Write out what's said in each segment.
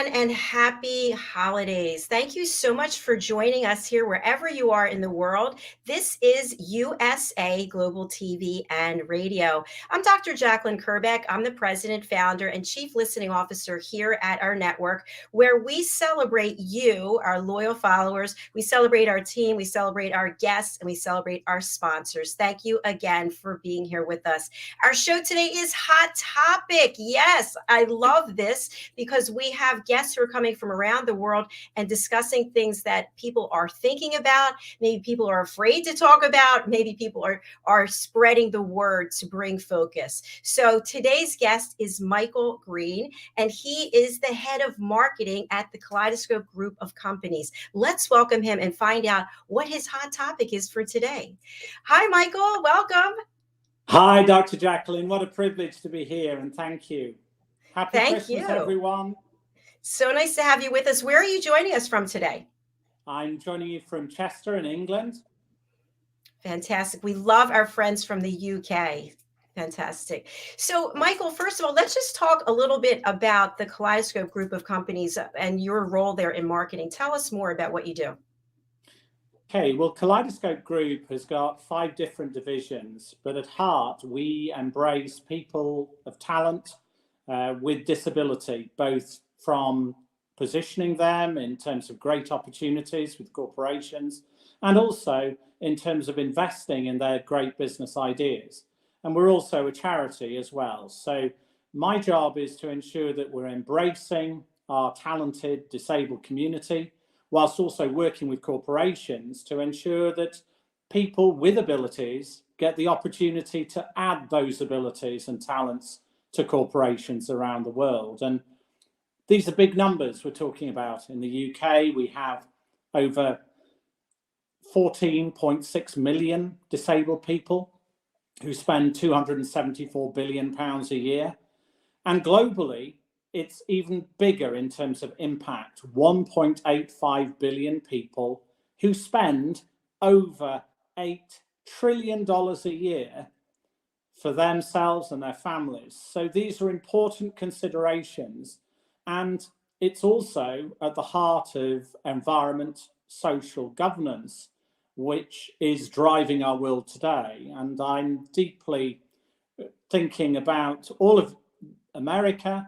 everyone, and happy holidays. Thank you so much for joining us here wherever you are in the world. This is USA Global TV and Radio. I'm Dr. Jacalyn Kerbeck. I'm the president, founder, and chief listening officer here at our network, where we celebrate you, our loyal followers. We celebrate our team, we celebrate our guests, and we celebrate our sponsors. Thank you again for being here with us. Our show today is Hot Topic. Yes, I love this because we have guests who are coming from around the world and discussing things that people are thinking about, maybe people are afraid to talk about, maybe people are spreading the word to bring focus. So today's guest is Michael Green, and he is the head of marketing at the Kaleidoscope Group of Companies. Let's welcome him and find out what his hot topic is for today. Hi, Michael. Welcome. Hi, Dr. Jacalyn. What a privilege to be here, and thank you. Happy Christmas, everyone. So nice to have you with us. Where are you joining us from today? I'm joining you from Chester in England. Fantastic. We love our friends from the UK. Fantastic. So, Michael, first of all, let's just talk a little bit about the Kaleidoscope Group of Companies and your role there in marketing. Tell us more about what you do. Okay, well, Kaleidoscope Group has got 5 different divisions, but at heart, we embrace people of talent with disability, both from positioning them in terms of great opportunities with corporations, and also in terms of investing in their great business ideas. And we're also a charity as well. So my job is to ensure that we're embracing our talented disabled community, whilst also working with corporations to ensure that people with abilities get the opportunity to add those abilities and talents to corporations around the world. And these are big numbers we're talking about. In the UK, we have over 14.6 million disabled people who spend £274 billion a year. And globally, it's even bigger in terms of impact. 1.85 billion people who spend over $8 trillion a year for themselves and their families. So these are important considerations. And it's also at the heart of environment, social governance, which is driving our world today. And I'm deeply thinking about all of America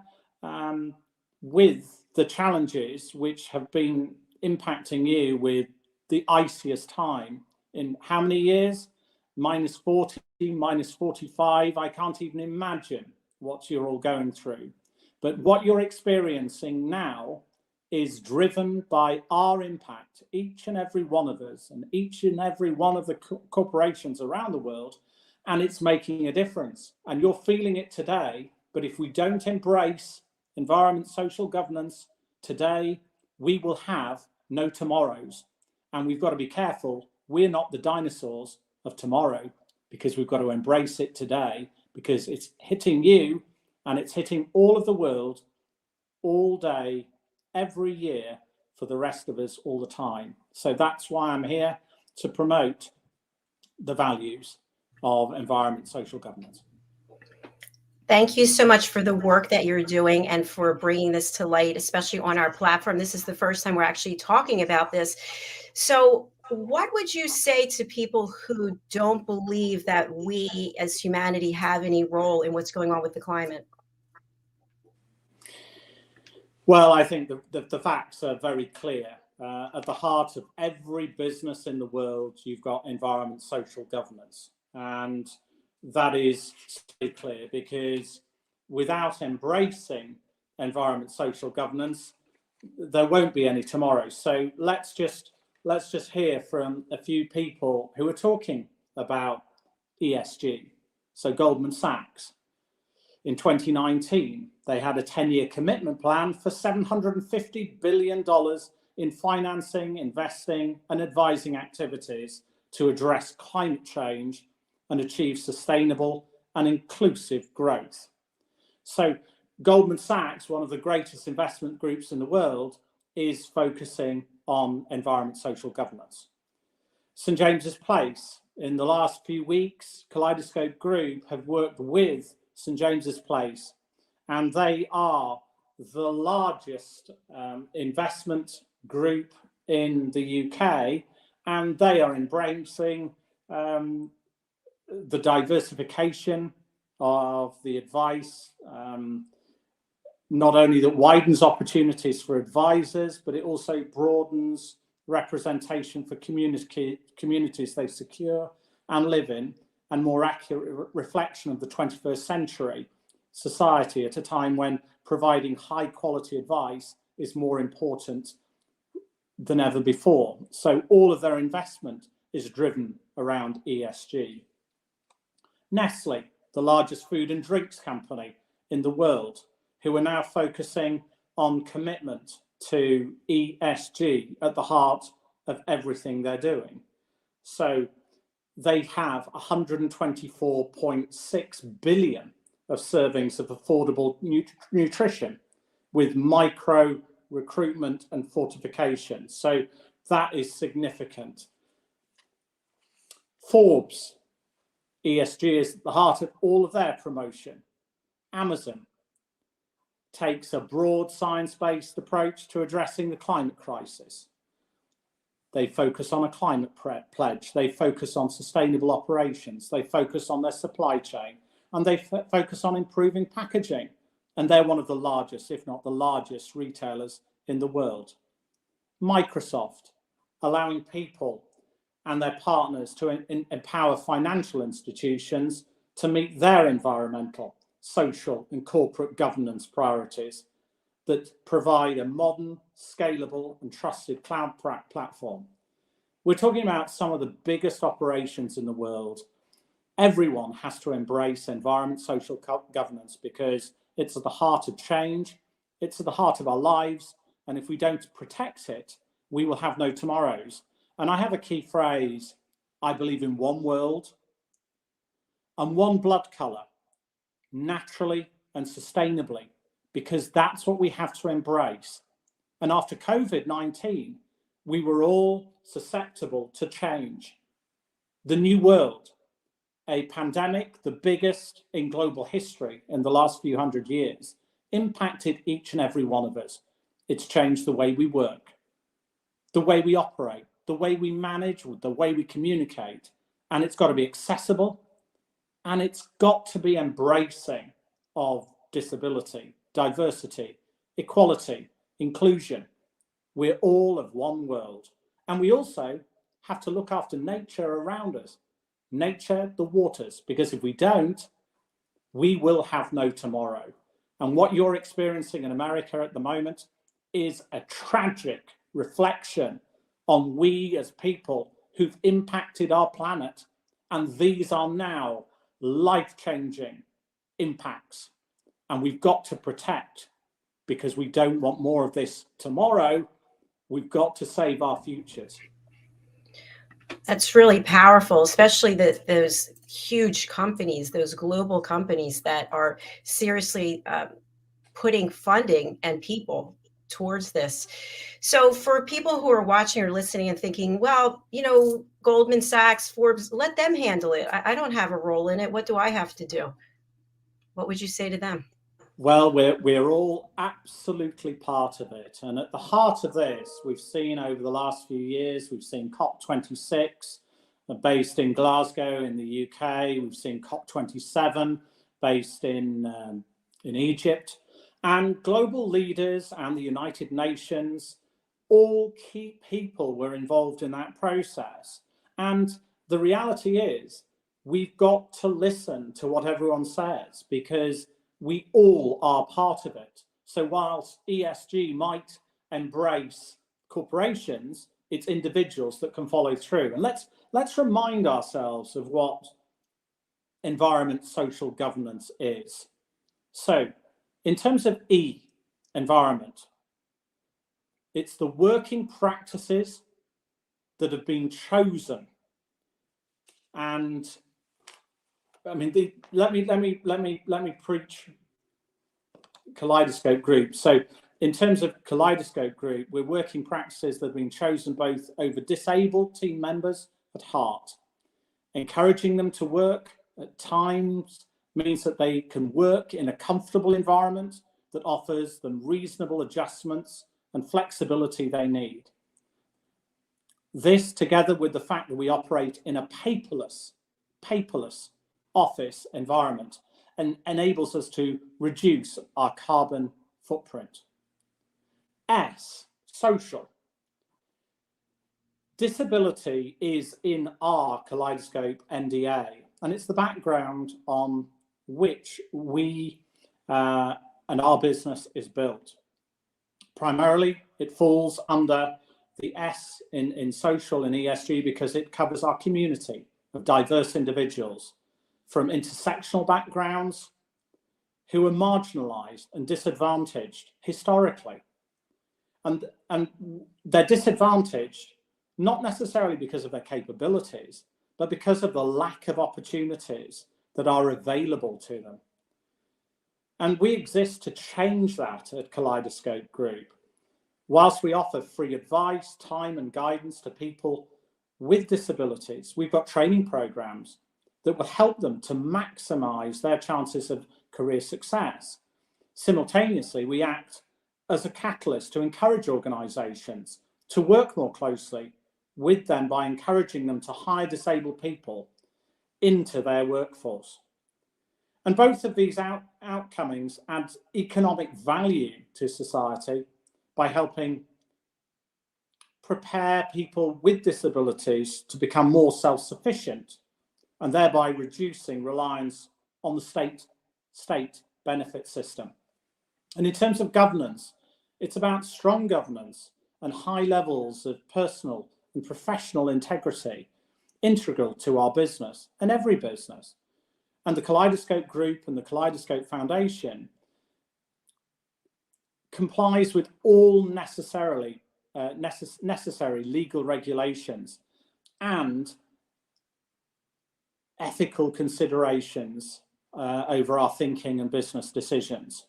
with the challenges which have been impacting you with the iciest time in how many years? -40, -45. I can't even imagine what you're all going through. But what you're experiencing now is driven by our impact, each and every one of us, and each and every one of the corporations around the world, and it's making a difference. And you're feeling it today, but if we don't embrace environment, social governance today, we will have no tomorrows. And we've got to be careful. We're not the dinosaurs of tomorrow, because we've got to embrace it today, because it's hitting you and it's hitting all of the world all day, every year, for the rest of us all the time. So that's why I'm here, to promote the values of environment, social governance. Thank you so much for the work that you're doing and for bringing this to light, especially on our platform. This is the first time we're actually talking about this. So what would you say to people who don't believe that we as humanity have any role in what's going on with the climate? Well, I think the facts are very clear. At the heart of every business in the world, you've got environment, social governance. And that is very clear, because without embracing environment, social governance, there won't be any tomorrow. So let's just hear from a few people who are talking about ESG. So Goldman Sachs, in 2019, they had a 10-year commitment plan for $750 billion in financing, investing, and advising activities to address climate change and achieve sustainable and inclusive growth. So Goldman Sachs, one of the greatest investment groups in the world, is focusing on environment, social governance. St. James's Place, in the last few weeks, Kaleidoscope Group have worked with St. James's Place, and they are the largest investment group in the UK, and they are embracing the diversification of the advice, not only that widens opportunities for advisors, but it also broadens representation for communities they secure and live in, and more accurate reflection of the 21st century society at a time when providing high quality advice is more important than ever before. So all of their investment is driven around ESG. Nestle, the largest food and drinks company in the world, who are now focusing on commitment to ESG at the heart of everything they're doing. So they have 124.6 billion of servings of affordable nutrition with micro recruitment and fortification. So that is significant. Forbes, ESG is at the heart of all of their promotion. Amazon takes a broad science-based approach to addressing the climate crisis. They focus on a climate pledge. They focus on sustainable operations. They focus on their supply chain, and they focus on improving packaging. And they're one of the largest, if not the largest, retailers in the world. Microsoft, allowing people and their partners to empower financial institutions to meet their environmental, social, and corporate governance priorities that provide a modern, scalable, and trusted cloud platform. We're talking about some of the biggest operations in the world. Everyone has to embrace environment, social governance, because it's at the heart of change, it's at the heart of our lives, and if we don't protect it, we will have no tomorrows. And I have a key phrase: I believe in one world and one blood colour, naturally and sustainably, because that's what we have to embrace. And after COVID-19, we were all susceptible to change. The new world, a pandemic, the biggest in global history in the last few hundred years, impacted each and every one of us. It's changed the way we work, the way we operate, the way we manage, the way we communicate. And it's got to be accessible, and it's got to be embracing of disability, diversity, equality, inclusion. We're all of one world. And we also have to look after nature around us, nature, the waters, because if we don't, we will have no tomorrow. And what you're experiencing in America at the moment is a tragic reflection on we as people who've impacted our planet. And these are now life-changing impacts. And we've got to protect, because we don't want more of this tomorrow. We've got to save our futures. That's really powerful, especially those huge companies, those global companies that are seriously putting funding and people towards this. So for people who are watching or listening and thinking, well, Goldman Sachs, Forbes, let them handle it. I don't have a role in it. What do I have to do? What would you say to them? Well, we're all absolutely part of it. And at the heart of this, we've seen over the last few years, we've seen COP26 based in Glasgow in the UK. We've seen COP27 based in Egypt. And global leaders and the United Nations, all key people were involved in that process. And the reality is, we've got to listen to what everyone says, because we all are part of it. So whilst ESG might embrace corporations, it's individuals that can follow through. And let's remind ourselves of what environment social governance is. So in terms of E, environment, it's the working practices that have been chosen. And I mean, let me preach Kaleidoscope Group. So in terms of Kaleidoscope Group, we're working practices that have been chosen both over disabled team members at heart. Encouraging them to work at times means that they can work in a comfortable environment that offers them reasonable adjustments and flexibility they need. This, together with the fact that we operate in a paperless office environment, and enables us to reduce our carbon footprint. S, social. Disability is in our Kaleidoscope NDA, and it's the background on which we and our business is built. Primarily, it falls under the S in social and ESG because it covers our community of diverse individuals from intersectional backgrounds who are marginalized and disadvantaged historically. And they're disadvantaged not necessarily because of their capabilities, but because of the lack of opportunities that are available to them. And we exist to change that at Kaleidoscope Group. Whilst we offer free advice, time and guidance to people with disabilities, we've got training programs that will help them to maximize their chances of career success. Simultaneously, we act as a catalyst to encourage organizations to work more closely with them by encouraging them to hire disabled people into their workforce. And both of these outcomings add economic value to society by helping prepare people with disabilities to become more self-sufficient and thereby reducing reliance on the state benefit system. And in terms of governance, it's about strong governance and high levels of personal and professional integrity integral to our business and every business. And the Kaleidoscope Group and the Kaleidoscope Foundation complies with all necessary legal regulations and ethical considerations over our thinking and business decisions.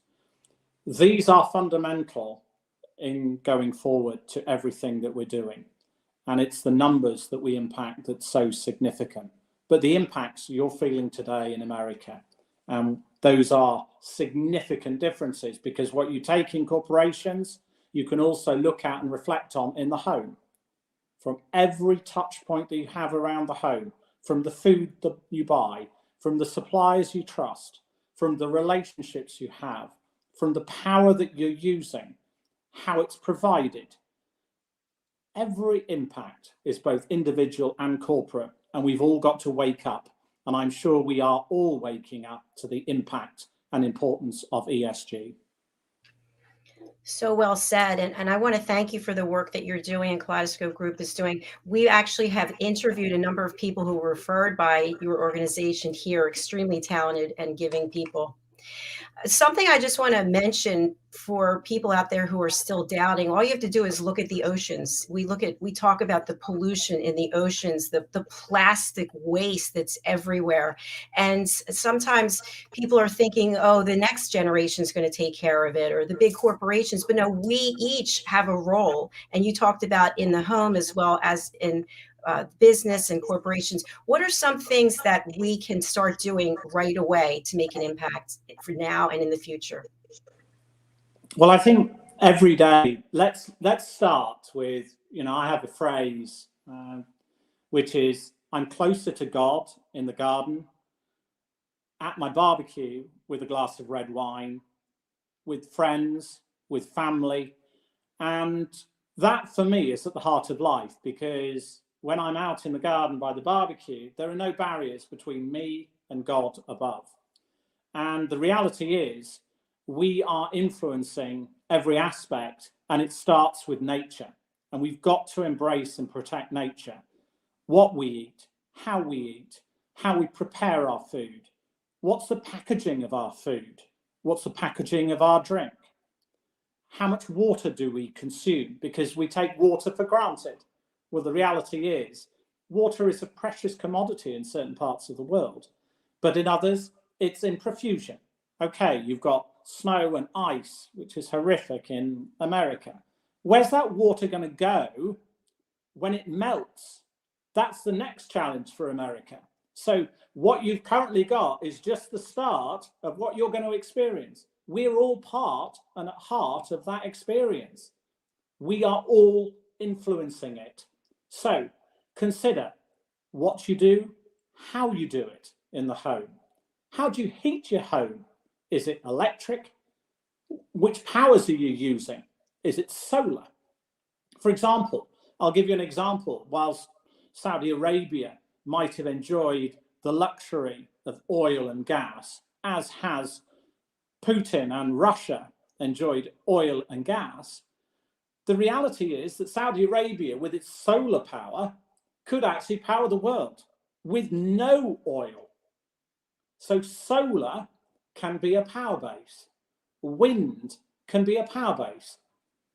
These are fundamental in going forward to everything that we're doing. And it's the numbers that we impact that's so significant. But the impacts you're feeling today in America, those are significant differences, because what you take in corporations, you can also look at and reflect on in the home. From every touch point that you have around the home, from the food that you buy, from the suppliers you trust, from the relationships you have, from the power that you're using, how it's provided. Every impact is both individual and corporate, and we've all got to wake up. And I'm sure we are all waking up to the impact and importance of ESG. So well said. And I want to thank you for the work that you're doing and Kaleidoscope Group is doing. We actually have interviewed a number of people who were referred by your organization here, extremely talented and giving people. Something I just want to mention for people out there who are still doubting, all you have to do is look at the oceans. We talk about the pollution in the oceans, the plastic waste that's everywhere. And sometimes people are thinking, oh, the next generation is going to take care of it, or the big corporations. But no, we each have a role. And you talked about in the home as well as in business and corporations. What are some things that we can start doing right away to make an impact for now and in the future? Well, I think every day, let's start with, I have a phrase, which is, I'm closer to God in the garden, at my barbecue with a glass of red wine, with friends, with family. And that for me is at the heart of life, because when I'm out in the garden by the barbecue, there are no barriers between me and God above. And the reality is, we are influencing every aspect, and it starts with nature. And we've got to embrace and protect nature. What we eat, how we prepare our food, what's the packaging of our food, what's the packaging of our drink, how much water do we consume, because we take water for granted. Well, the reality is, water is a precious commodity in certain parts of the world, but in others, it's in profusion. Okay, you've got snow and ice, which is horrific in America. Where's that water going to go when it melts? That's the next challenge for America. So what you've currently got is just the start of what you're going to experience. We're all part and at heart of that experience. We are all influencing it. So consider what you do, how you do it in the home. How do you heat your home? Is it electric? Which powers are you using? Is it solar? For example, I'll give you an example. Whilst Saudi Arabia might have enjoyed the luxury of oil and gas, as has Putin and Russia enjoyed oil and gas, the reality is that Saudi Arabia, with its solar power, could actually power the world with no oil. So solar can be a power base. Wind can be a power base.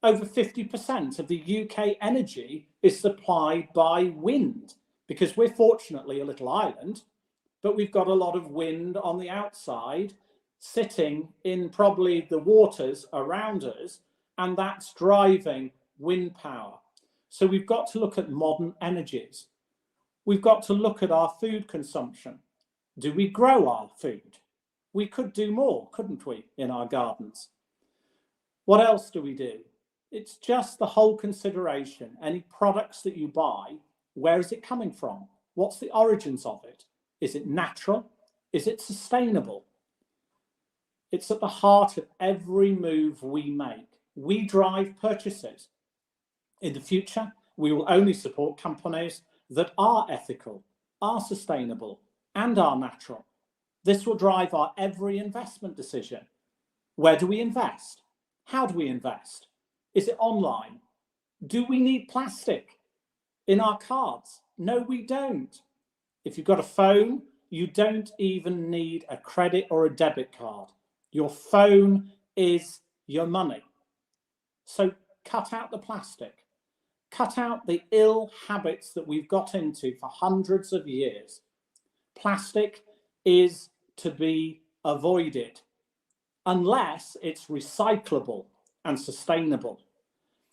Over 50% of the UK energy is supplied by wind, because we're fortunately a little island, but we've got a lot of wind on the outside sitting in probably the waters around us, and that's driving wind power. So we've got to look at modern energies. We've got to look at our food consumption. Do we grow our food? We could do more, couldn't we, in our gardens? What else do we do? It's just the whole consideration. Any products that you buy, where is it coming from? What's the origins of it? Is it natural? Is it sustainable? It's at the heart of every move we make. We drive purchases. In the future, we will only support companies that are ethical, are sustainable, and are natural. This will drive our every investment decision. Where do we invest? How do we invest? Is it online? Do we need plastic in our cards? No, we don't. If you've got a phone, you don't even need a credit or a debit card. Your phone is your money. So cut out the plastic. Cut out the ill habits that we've got into for hundreds of years. Plastic is to be avoided unless it's recyclable and sustainable.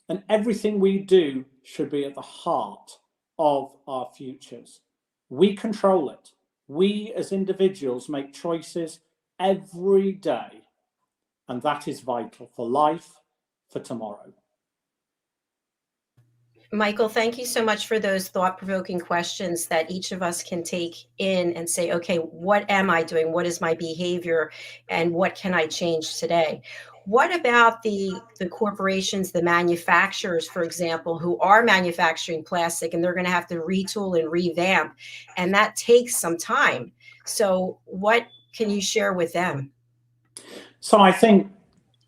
And everything we do should be at the heart of our futures. We control it. We as individuals make choices every day, and that is vital for life, for tomorrow. Michael, thank you so much for those thought-provoking questions that each of us can take in and say, okay, what am I doing? What is my behavior? And what can I change today? What about the corporations, the manufacturers, for example, who are manufacturing plastic and they're going to have to retool and revamp, and that takes some time. So what can you share with them? So I think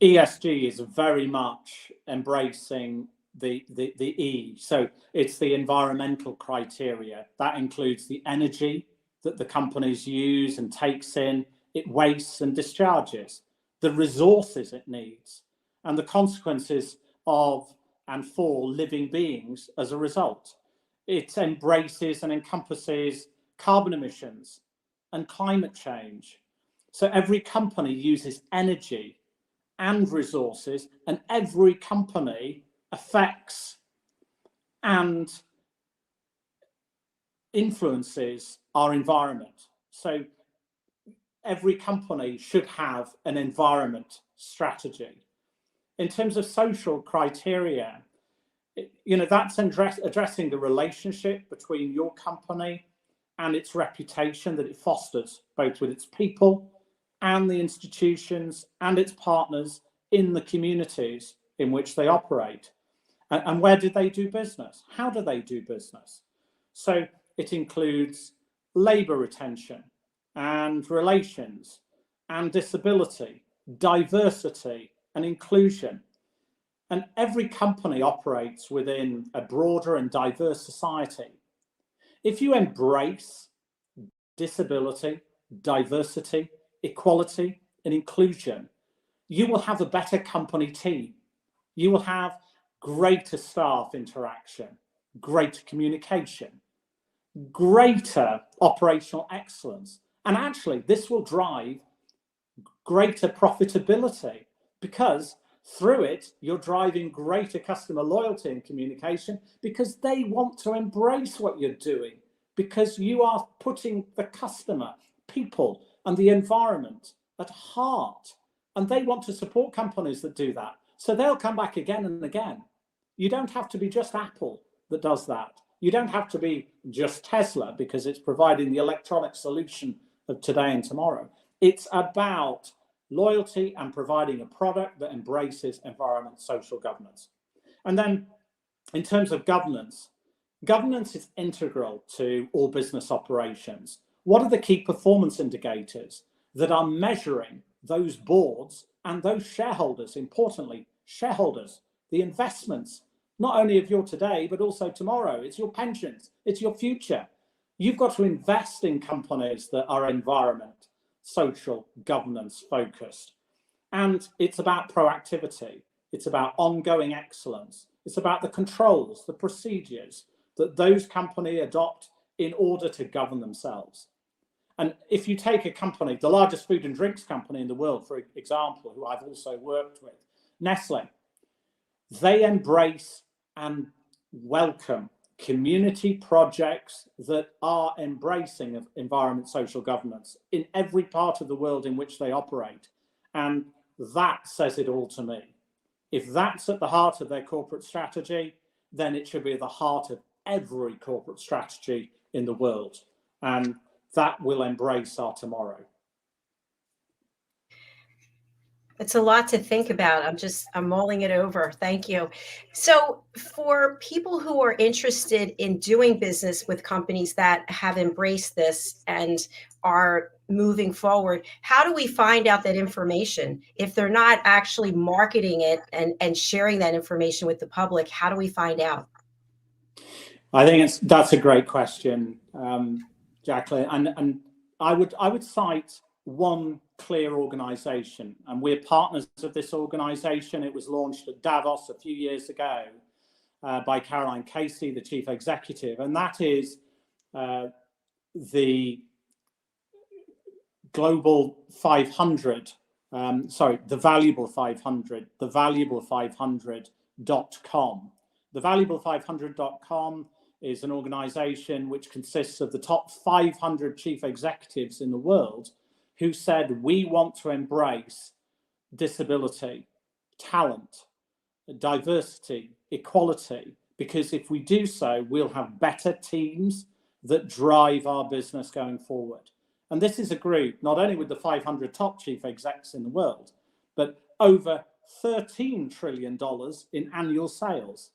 ESG is very much embracing the E. So it's the environmental criteria. That includes the energy that the companies use and takes in, it wastes and discharges, the resources it needs, and the consequences of and for living beings as a result. It embraces and encompasses carbon emissions and climate change. So every company uses energy and resources, and every company affects and influences our environment. So every company should have an environment strategy. In terms of social criteria, that's addressing the relationship between your company and its reputation that it fosters, both with its people and the institutions and its partners in the communities in which they operate. And where do they do business? How do they do business? So it includes labour retention and relations and disability, diversity and inclusion. And every company operates within a broader and diverse society. If you embrace disability, diversity, equality and inclusion, you will have a better company team. You will have greater staff interaction, greater communication, greater operational excellence. And actually, this will drive greater profitability, because through it, you're driving greater customer loyalty and communication, because they want to embrace what you're doing, because you are putting the customer, people, and the environment at heart And they want to support companies that do that. So they'll come back again and again. You don't have to be just Apple that does that. You don't have to be just Tesla because it's providing the electronic solution of today and tomorrow. It's about loyalty and providing a product that embraces environment, social governance. And then in terms of governance, governance is integral to all business operations. What are the key performance indicators that are measuring those boards and those shareholders, importantly, shareholders, the investments, not only of your today, but also tomorrow? It's your pensions, it's your future. You've got to invest in companies that are environment, social, governance focused. And it's about proactivity. It's about ongoing excellence. It's about the controls, the procedures that those companies adopt in order to govern themselves. And if you take a company, the largest food and drinks company in the world, for example, who I've also worked with, Nestle, they embrace and welcome community projects that are embracing of environment, social governance in every part of the world in which they operate. And that says it all to me. If that's at the heart of their corporate strategy, then it should be at the heart of every corporate strategy in the world. And that will embrace our tomorrow. It's a lot to think about. I'm mulling it over. Thank you. So, for people who are interested in doing business with companies that have embraced this and are moving forward, how do we find out that information? If they're not actually marketing it and sharing that information with the public, how do we find out? I think that's a great question, Jacalyn. And I would cite one clear organization, and we're partners of this organization. It was launched at Davos a few years ago by Caroline Casey, the chief executive, and that is the Global 500, the Valuable 500, thevaluable500.com. Thevaluable500.com is an organization which consists of the top 500 chief executives in the world who said, we want to embrace disability, talent, diversity, equality, because if we do so, we'll have better teams that drive our business going forward. And this is a group, not only with the 500 top chief execs in the world, but over $13 trillion in annual sales,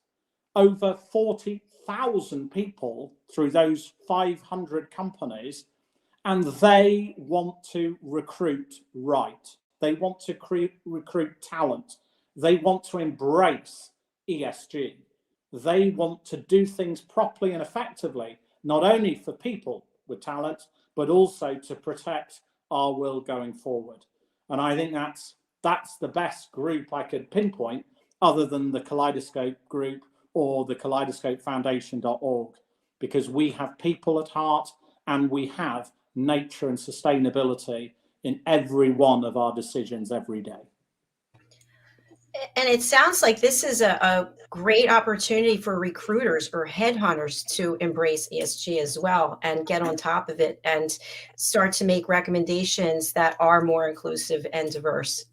over 40,000 people through those 500 companies. And they want to recruit right. They want to recruit talent. They want to embrace ESG. They want to do things properly and effectively, not only for people with talent, but also to protect our world going forward. And I think that's the best group I could pinpoint, other than the Kaleidoscope group or the kaleidoscopefoundation.org, because we have people at heart and we have nature and sustainability in every one of our decisions every day. And it sounds like this is a great opportunity for recruiters or headhunters to embrace ESG as well and get on top of it and start to make recommendations that are more inclusive and diverse.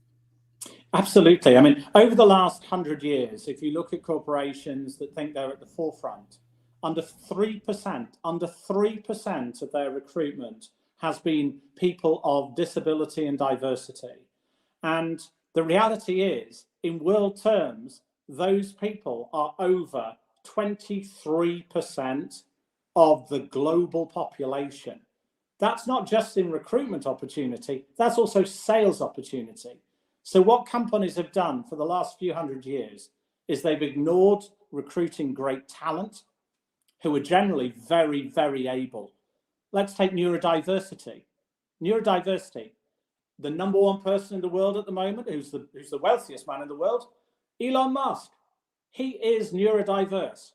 Absolutely. I mean, over the last 100 years, if you look at corporations that think they're at the forefront, under 3% of their recruitment has been people of disability and diversity. And the reality is, in world terms, those people are over 23% of the global population. That's not just in recruitment opportunity, that's also sales opportunity. So what companies have done for the last few hundred years is they've ignored recruiting great talent, who are generally very, very able. Let's take neurodiversity. Neurodiversity, the number one person in the world at the moment, who's the wealthiest man in the world, Elon Musk. He is neurodiverse.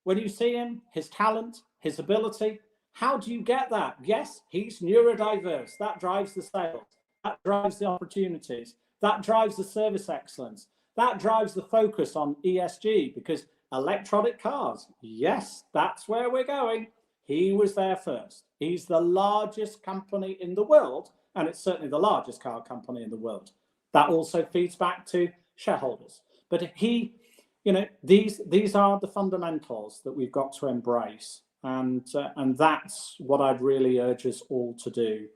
When you see him, his talent, his ability, how do you get that? Yes, he's neurodiverse. That drives the sales. That drives the opportunities. That drives the service excellence. That drives the focus on ESG, because electronic cars, yes, that's where we're going. He was there first. He's the largest company in the world, and it's certainly the largest car company in the world That also feeds back to shareholders. But these are the fundamentals that we've got to embrace, and that's what I'd really urge us all to do.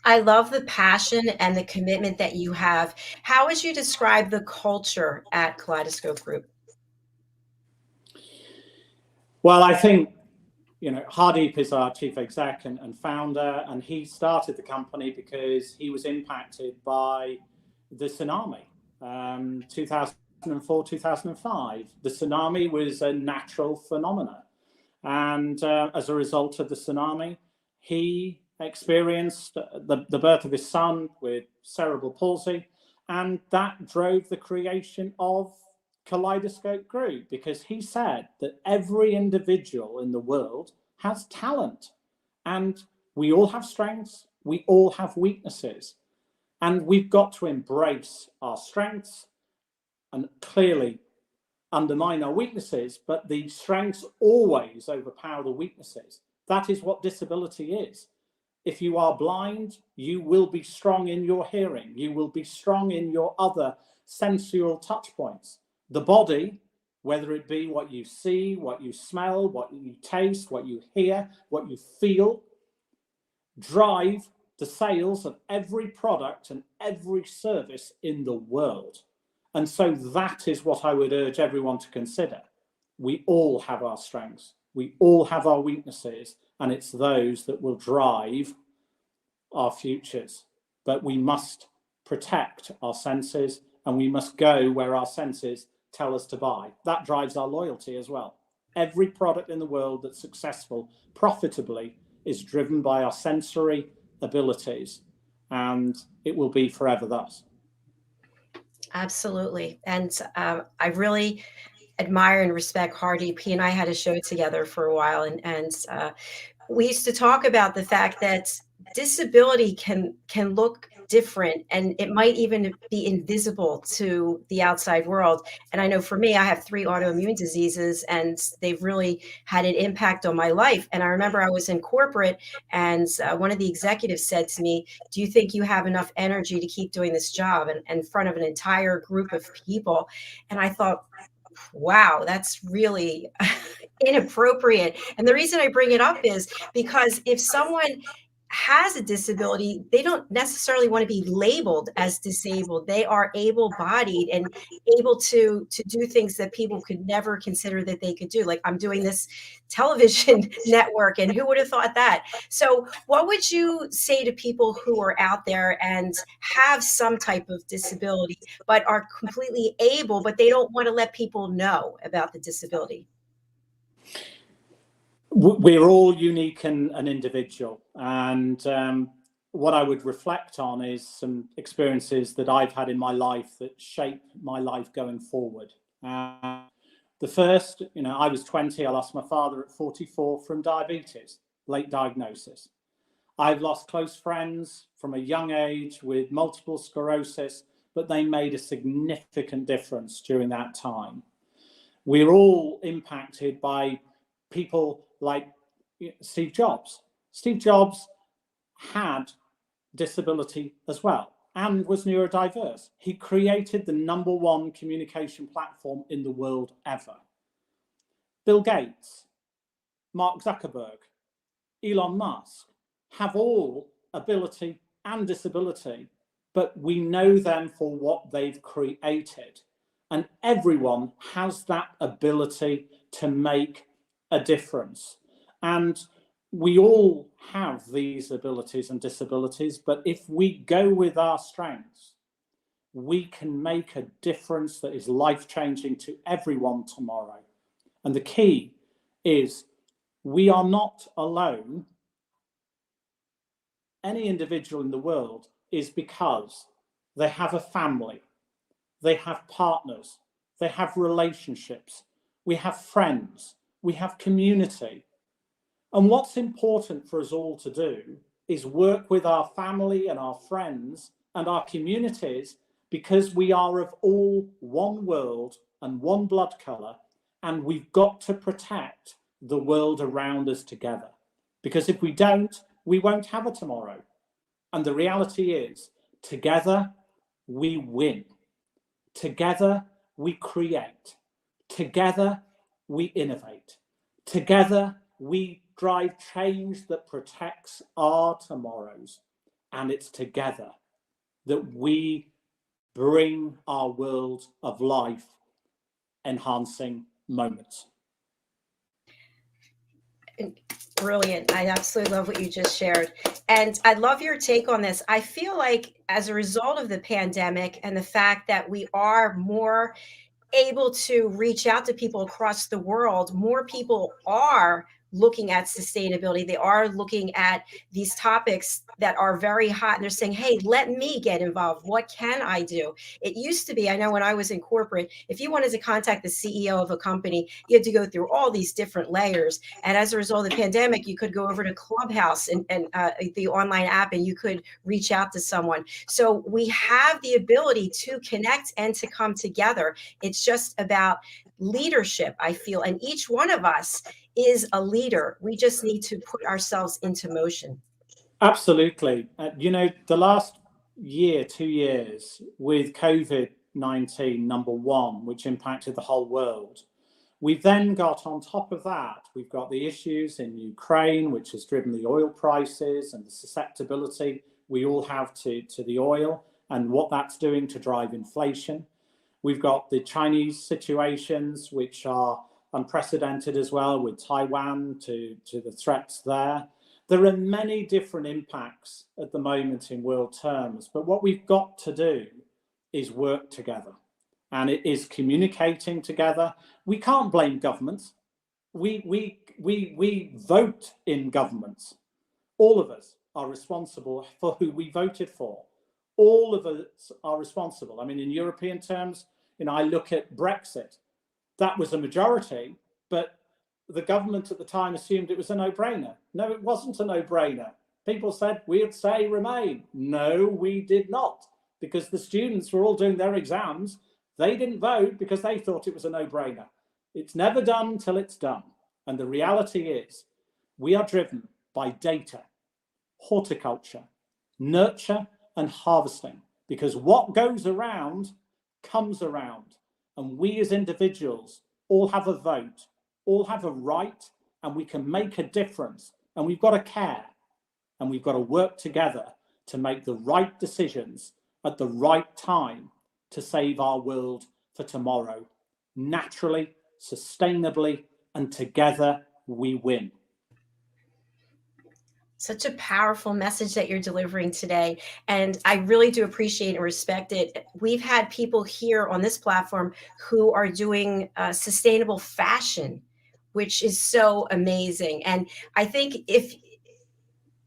I love the passion and the commitment that you have. How would you describe the culture at Kaleidoscope Group? Well, I think, Hardeep is our chief exec and founder, and he started the company because he was impacted by the tsunami, 2004, 2005. The tsunami was a natural phenomenon. And as a result of the tsunami, he experienced the birth of his son with cerebral palsy, and that drove the creation of Kaleidoscope Group, because he said that every individual in the world has talent, and we all have strengths, we all have weaknesses, and we've got to embrace our strengths and clearly undermine our weaknesses, but the strengths always overpower the weaknesses. That is what disability is. If you are blind, you will be strong in your hearing. You will be strong in your other sensual touch points. The body, whether it be what you see, what you smell, what you taste, what you hear, what you feel, drive the sales of every product and every service in the world. And so that is what I would urge everyone to consider. We all have our strengths, we all have our weaknesses, and it's those that will drive our futures. But we must protect our senses, and we must go where our senses tell us to buy. That drives our loyalty as well. Every product in the world that's successful profitably is driven by our sensory abilities, and it will be forever thus. Absolutely. And I really admire and respect Hardeep. He and I had a show together for a while, and we used to talk about the fact that disability can look different, and it might even be invisible to the outside world. And I know for me, I have 3 autoimmune diseases, and they've really had an impact on my life. And I remember I was in corporate, and one of the executives said to me, "Do you think you have enough energy to keep doing this job?" And in front of an entire group of people. And I thought, wow, that's really inappropriate. And the reason I bring it up is because if someone has a disability, they don't necessarily want to be labeled as disabled. They are able-bodied and able to do things that people could never consider that they could do. Like, I'm doing this television network, and who would have thought that? So what would you say to people who are out there and have some type of disability, but are completely able, but they don't want to let people know about the disability? We're all unique and individual, and what I would reflect on is some experiences that I've had in my life that shape my life going forward. The first, I was 20, I lost my father at 44 from diabetes, late diagnosis. I've lost close friends from a young age with multiple sclerosis, but they made a significant difference during that time. We're all impacted by people like Steve Jobs. Steve Jobs had disability as well and was neurodiverse. He created the #1 communication platform in the world ever. Bill Gates, Mark Zuckerberg, Elon Musk have all ability and disability, but we know them for what they've created. And everyone has that ability to make a difference. And we all have these abilities and disabilities, but if we go with our strengths, we can make a difference that is life-changing to everyone tomorrow. And the key is we are not alone. Any individual in the world is because they have a family, they have partners, they have relationships, we have friends, we have community. And what's important for us all to do is work with our family and our friends and our communities, because we are of all one world and one blood colour, and we've got to protect the world around us together. Because if we don't, we won't have a tomorrow. And the reality is, together we win. Together we create. Together we innovate. Together we drive change that protects our tomorrows. And it's together that we bring our world of life enhancing moments. Brilliant. I absolutely love what you just shared. And I love your take on this. I feel like as a result of the pandemic and the fact that we are more able to reach out to people across the world, more people are looking at sustainability. They are looking at these topics that are very hot and they're saying, hey, let me get involved. What can I do? It used to be, I know when I was in corporate, if you wanted to contact the CEO of a company, you had to go through all these different layers. And as a result of the pandemic, you could go over to Clubhouse and the online app and you could reach out to someone. So we have the ability to connect and to come together. It's just about leadership, I feel, and each one of us is a leader. We just need to put ourselves into motion. Absolutely. The last year, 2 years with COVID-19, number one, which impacted the whole world, we've then got on top of that, we've got the issues in Ukraine, which has driven the oil prices and the susceptibility we all have to the oil and what that's doing to drive inflation. We've got the Chinese situations, which are unprecedented as well, with Taiwan to the threats there. There are many different impacts at the moment in world terms, but what we've got to do is work together, and it is communicating together. We can't blame governments. We vote in governments. All of us are responsible for who we voted for. All of us are responsible. I mean, in European terms, I look at Brexit. That was a majority, but the government at the time assumed it was a no-brainer. No, it wasn't a no-brainer. People said we'd say remain. No, we did not, because the students were all doing their exams. They didn't vote because they thought it was a no-brainer. It's never done till it's done. And the reality is we are driven by data, horticulture, nurture and harvesting, because what goes around comes around. And we as individuals all have a vote, all have a right, and we can make a difference. And we've got to care, and we've got to work together to make the right decisions at the right time to save our world for tomorrow, naturally, sustainably, and together we win. Such a powerful message that you're delivering today. And I really do appreciate and respect it. We've had people here on this platform who are doing sustainable fashion, which is so amazing. And I think if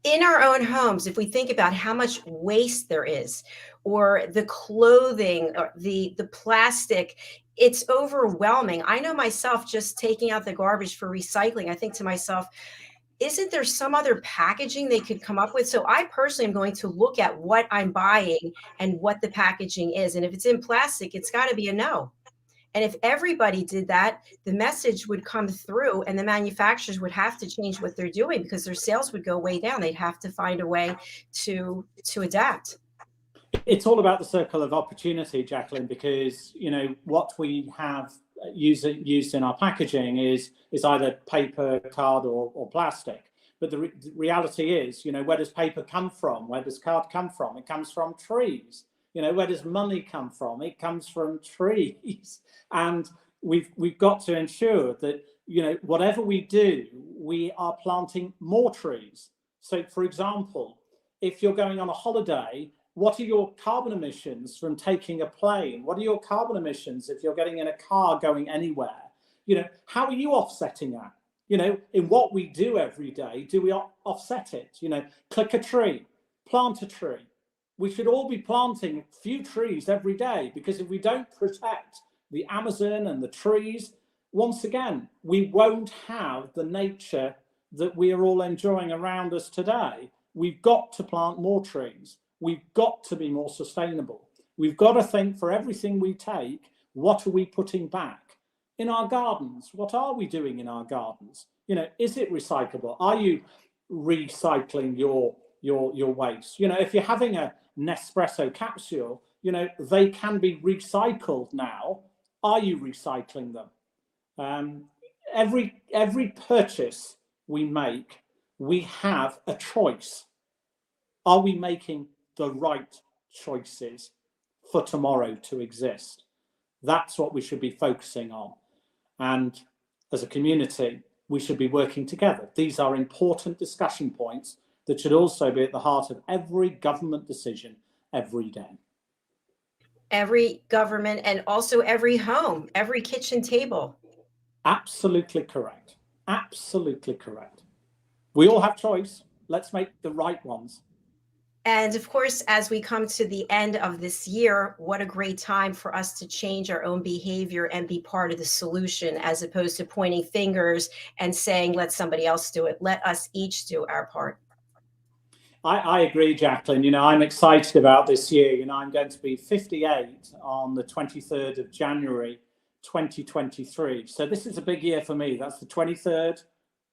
in our own homes, if we think about how much waste there is, or the clothing, or the plastic, it's overwhelming. I know myself, just taking out the garbage for recycling, I think to myself, isn't there some other packaging they could come up with? So I personally am going to look at what I'm buying and what the packaging is. And if it's in plastic, it's got to be a no. And if everybody did that, the message would come through and the manufacturers would have to change what they're doing because their sales would go way down. They'd have to find a way to adapt. It's all about the circle of opportunity, Jacalyn, because what we have used in our packaging is either paper, card, or plastic. But the reality is, where does paper come from? Where does card come from? It comes from trees. Where does money come from? It comes from trees. And we've got to ensure that whatever we do, we are planting more trees. So, for example, if you're going on a holiday, what are your carbon emissions from taking a plane? What are your carbon emissions if you're getting in a car going anywhere? How are you offsetting that? In what we do every day, do we offset it? Click a tree, plant a tree. We should all be planting a few trees every day, because if we don't protect the Amazon and the trees, once again, we won't have the nature that we are all enjoying around us today. We've got to plant more trees. We've got to be more sustainable. We've got to think, for everything we take, what are we putting back? In our gardens, what are we doing in our gardens? Is it recyclable? Are you recycling your your waste. You know, if you're having a Nespresso capsule, you know, they can be recycled now. Are you recycling them? Every purchase we make, we have a choice. Are we making the right choices for tomorrow to exist? That's what we should be focusing on. And as a community, we should be working together. These are important discussion points that should also be at the heart of every government decision every day. Every government and also every home, every kitchen table. Absolutely correct. Absolutely correct. We all have choice. Let's make the right ones. And of course, as we come to the end of this year, what a great time for us to change our own behavior and be part of the solution, as opposed to pointing fingers and saying, let somebody else do it. Let us each do our part. I agree, Jacalyn. You know, I'm excited about this year. You know, I'm going to be 58 on the 23rd of January, 2023. So this is a big year for me. That's the 23rd,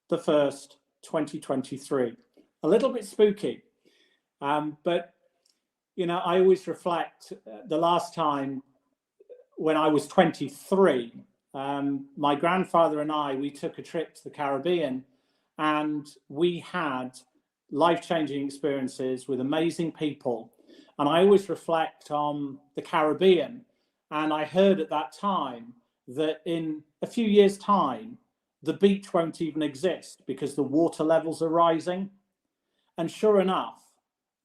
the 1st, 2023. A little bit spooky. But, you know, I always reflect the last time when I was 23, my grandfather and I, we took a trip to the Caribbean, and we had life-changing experiences with amazing people. And I always reflect on the Caribbean. And I heard at that time that in a few years' time, the beach won't even exist because the water levels are rising. And sure enough,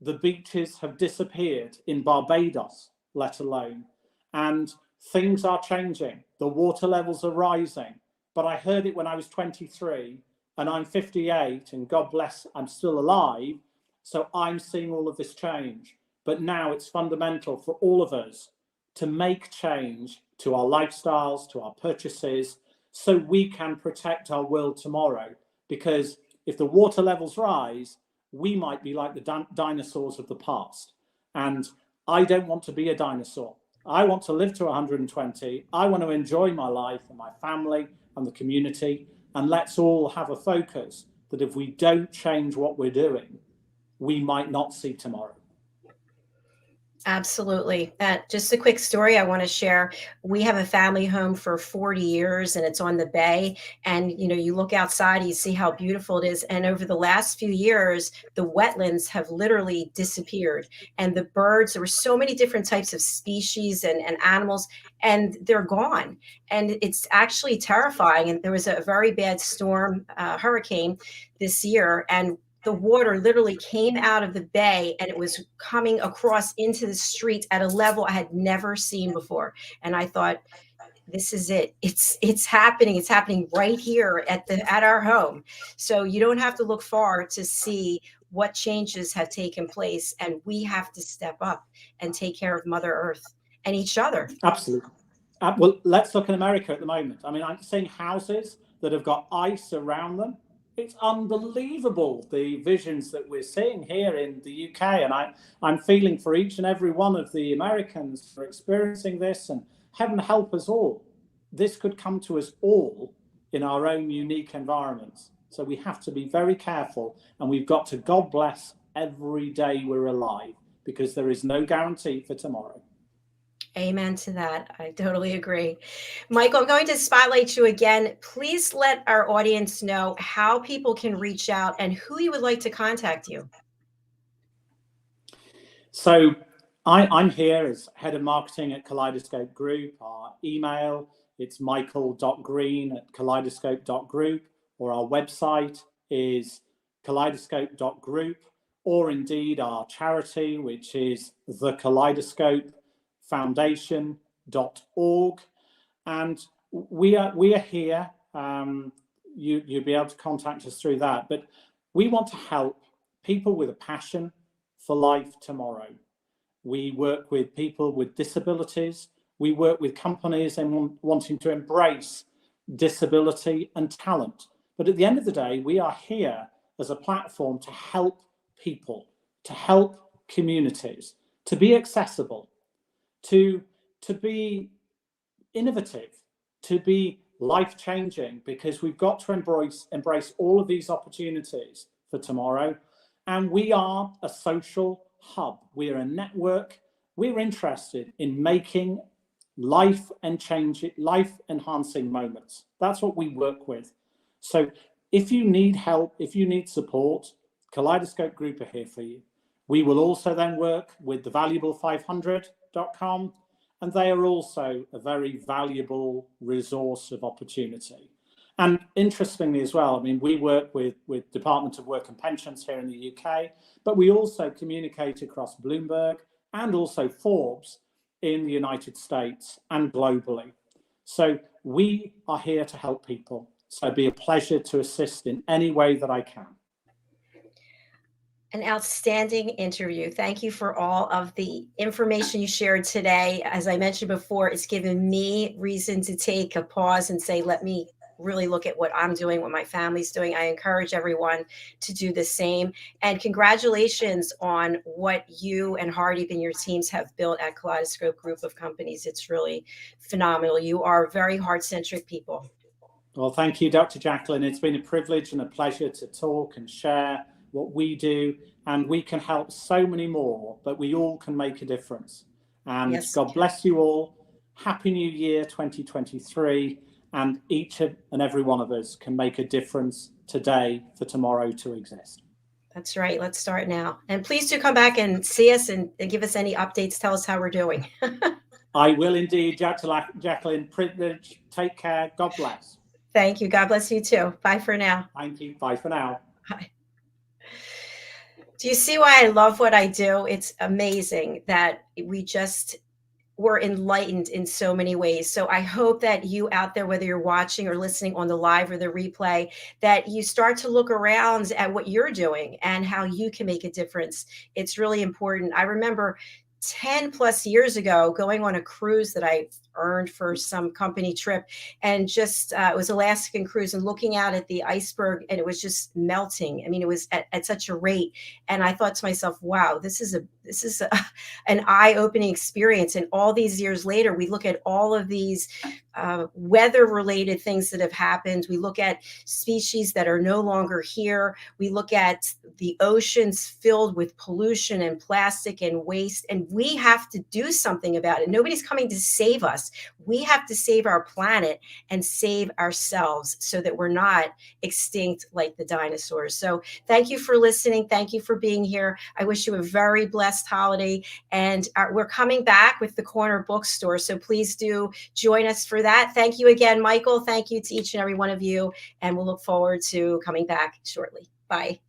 the beaches have disappeared in Barbados, let alone. And things are changing. The water levels are rising. But I heard it when I was 23, and I'm 58, and God bless, I'm still alive. So I'm seeing all of this change. But now it's fundamental for all of us to make change to our lifestyles, to our purchases, so we can protect our world tomorrow. Because if the water levels rise, we might be like the dinosaurs of the past. And I don't want to be a dinosaur. I want to live to 120. I want to enjoy my life and my family and the community. And let's all have a focus that if we don't change what we're doing, we might not see tomorrow. Absolutely. Just a quick story I want to share. We have a family home for 40 years and it's on the bay. And, you know, you look outside, you see how beautiful it is. And over the last few years, the wetlands have literally disappeared. And the birds, there were so many different types of species and animals, and they're gone. And it's actually terrifying. And there was a very bad storm, hurricane this year. And the water literally came out of the bay and it was coming across into the street at a level I had never seen before. And I thought, this is it. It's happening. It's happening right here at our home. So you don't have to look far to see what changes have taken place, and we have to step up and take care of Mother Earth and each other. Absolutely. Well, let's look in America at the moment. I mean, I'm seeing houses that have got ice around them. It's unbelievable, the visions that we're seeing here in the UK. And I'm feeling for each and every one of the Americans for experiencing this, and heaven help us all. This could come to us all in our own unique environments. So we have to be very careful, and we've got to God bless every day we're alive, because there is no guarantee for tomorrow. Amen to that. I totally agree. Michael, I'm going to spotlight you again. Please let our audience know how people can reach out and who you would like to contact you. So I'm here as head of marketing at Kaleidoscope Group. Our email, it's michael.green@kaleidoscope.group, or our website is kaleidoscope.group, or indeed our charity, which is the Kaleidoscope Foundation.org. And we are here. You'll be able to contact us through that. But we want to help people with a passion for life tomorrow. We work with people with disabilities. We work with companies and wanting to embrace disability and talent. But at the end of the day, we are here as a platform to help people, to help communities, to be accessible, to be innovative, to be life-changing, because we've got to embrace all of these opportunities for tomorrow. And we are a social hub. We're a network. We're interested in making life enhancing moments. That's what we work with. So if you need help, if you need support, Kaleidoscope Group are here for you. We will also then work with the valuable500.com, and they are also a very valuable resource of opportunity. And interestingly as well, I mean, we work with Department of Work and Pensions here in the UK, but we also communicate across Bloomberg and also Forbes in the United States and globally. So we are here to help people. So it'd be a pleasure to assist in any way that I can. An outstanding interview. Thank you for all of the information you shared today. As I mentioned before, it's given me reason to take a pause and say, let me really look at what I'm doing, what my family's doing. I encourage everyone to do the same. And congratulations on what you and Hardeep and your teams have built at Kaleidoscope Group of Companies. It's really phenomenal. You are very heart-centric people. Well, thank you, Dr. Jacalyn. It's been a privilege and a pleasure to talk and share what we do, and we can help so many more, but we all can make a difference. And yes, God bless you all. Happy New Year 2023, and each and every one of us can make a difference today for tomorrow to exist. That's right. Let's start now. And please do come back and see us and give us any updates. Tell us how we're doing. I will indeed, Jacalyn. Privilege. Take care. God bless. Thank you. God bless you too. Bye for now. Thank you. Bye for now. Bye. Do you see why I love what I do? It's amazing that we're enlightened in so many ways. So I hope that you out there, whether you're watching or listening on the live or the replay, that you start to look around at what you're doing and how you can make a difference. It's really important. I remember 10 plus years ago going on a cruise that I earned for some company trip, and just it was Alaskan cruise, and looking out at the iceberg, and it was just melting. I mean, it was at such a rate, and I thought to myself, wow, this is an eye-opening experience. And all these years later, we look at all of these weather-related things that have happened. We look at species that are no longer here. We look at the oceans filled with pollution and plastic and waste, and we have to do something about it. Nobody's coming to save us. We have to save our planet and save ourselves so that we're not extinct like the dinosaurs. So thank you for listening. Thank you for being here. I wish you a very blessed holiday. And we're coming back with the Corner Bookstore. So please do join us for that. Thank you again, Michael. Thank you to each and every one of you. And we'll look forward to coming back shortly. Bye.